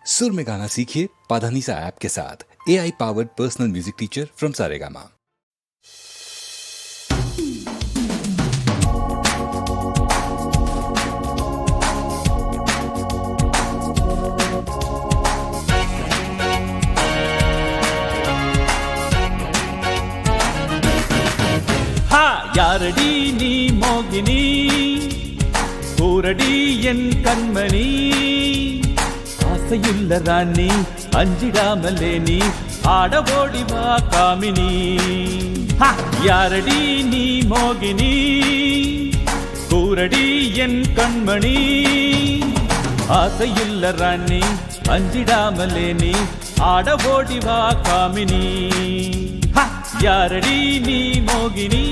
सुर में गाना सीखिए पाधानीसा ऐप के साथ। AI powered personal music teacher from Saregama. யாரடி நீ மோகினி கூரடி என் கண்மணி ஆசையுள்ள ராணி அஞ்சிடாமலே நீ ஆட ஓடி வா காமினி யாரடி நீ மோகினி கூரடி என் கண்மணி ஆசையுள்ள ராணி அஞ்சிடாமலே நீ ஆட ஓடி வா காமினி யாரடி நீ மோகினி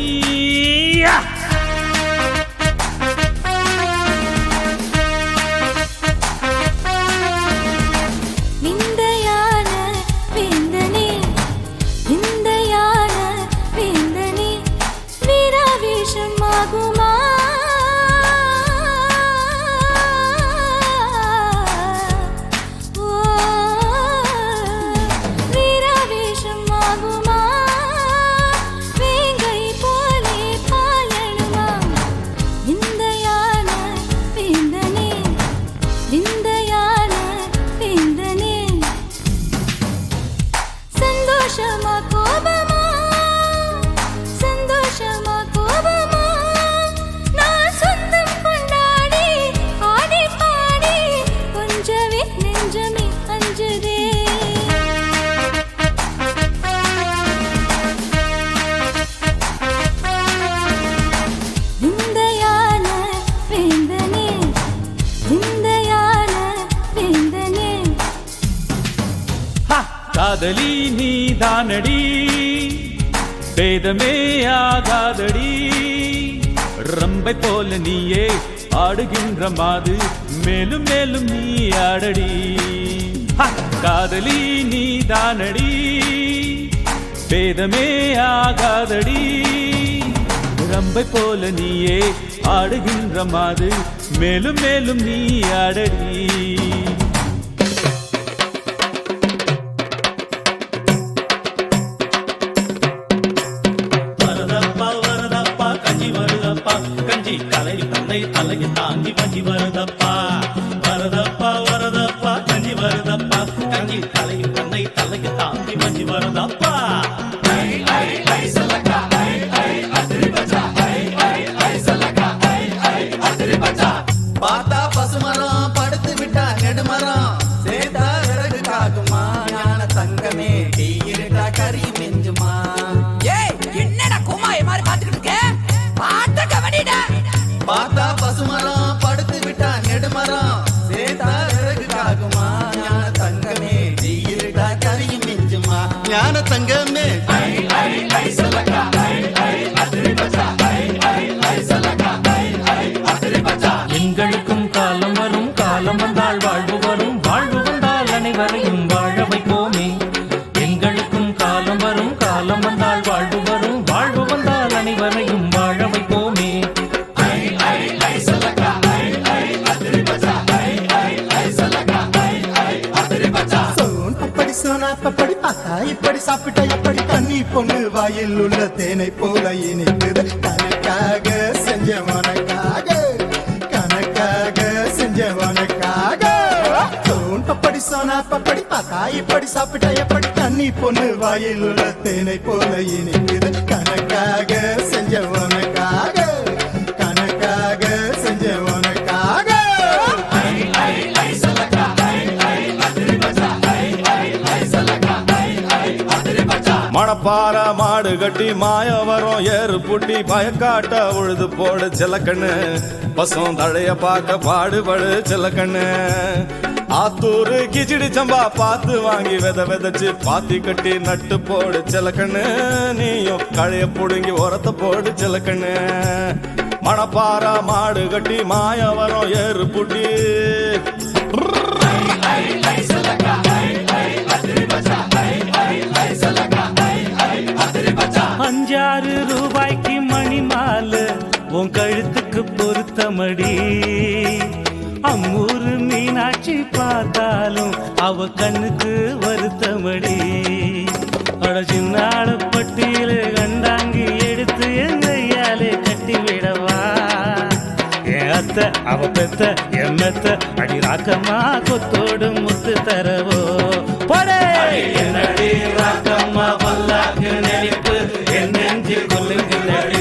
காதலி நீ தானடி வேதமே ஆகாதடி ரம்பை போல நீயே ஆடுகின்ற மாது மேலும் மேலும் நீ ஆடடி காதலி நீ தானடி வேதமே ஆகாதடி ரம்பை போல நீயே ஆடுகின்ற மாது மேலும் மேலும் நீ ஆடடி கஞ்சி கலை தந்தை தலையை தாங்கி வஞ்சி வருதப்பா வரதப்பா வரதப்பா கஞ்சி வருதப்பா கஞ்சி தலையை தந்தை தலையை தாங்கி வஞ்சி வருதப்பா பார்த்தா பசுமரம் படுத்து விட்டா நெடுமரம் சேதா விறகு காக்குமா ஞான தங்கமே டீ இருட்டா கறி மிஞ்சுமா பார்த்தா பசுமரம் படுத்து விட்டா நெடுமரம் சேதா விறகு காகுமா ஞான தங்கமே தீயிருடா கரியும் மிஞ்சுமா ஞான தங்கமே எங்களுக்கும் காலம் வரும் காலம் வந்தால் வாழ்வு வரும் வாழ்வு வந்தால் அனைவரையும் வாழ வைப்போமே எங்களுக்கும் காலம் வரும் காலம் வந்தால் வாழ்வு வரும் வாழ்வு வந்தால் அனைவரையும் வாழ வைப்போமே பப்படி பார்த்தா இப்படி சாப்பிட்ட எப்படி கண்ணி பொண்ணு வாயில் உள்ள தேனை போல இனிக்குது கணக்காக செஞ்சவனுக்காக கணக்காக செஞ்சவனுக்காக பப்படி சோனா பப்படி பார்த்தா இப்படி சாப்பிட்ட எப்படி கண்ணி பொண்ணு வாயில் உள்ள தேனை போல இனிக்குது கணக்காக செஞ்சவனுக்காக கணக்காக செஞ்சவனுக்காக மணப்பாற மாடு கட்டி மாயவரம் ஏறு புட்டி பயக்காட்ட உழுது போடு சிலக்கண்ணு பசும் தழைய பார்க்க பாடுபடு சிலக்கண்ணு ஆத்தூரு கிச்சிடி சம்பா பார்த்து வாங்கி விதைச்சு பாத்தி கட்டி நட்டு போடு சிலக்கண்ணு நீயும் கழைய புடுங்கி உரத்த போடு சிலக்கண்ணு மணப்பாற மாடு கட்டி மாயவரம் ஏறு புட்டி அஞ்சாறு ரூபாய்க்கு மணி மாலை உன் கழுத்துக்கு பொருத்தமடி அம்மூரு மீனாட்சி பார்த்தாலும் அவ கண்ணுக்கு வருத்தமடி அட சின்னாட பட்டியில கண்டாங்கி எடுத்து என் கையாலே கட்டி விடவா என் அத்தை அவ பெத்த என் மெத்த அடி ராக்கம்மா கொத்தோடு முத்து தரவோ போடே என்னடி ராக்கம்மா பல்லாக்கு நெளிப்பு என் நெஞ்சு கொல்லுங்களடி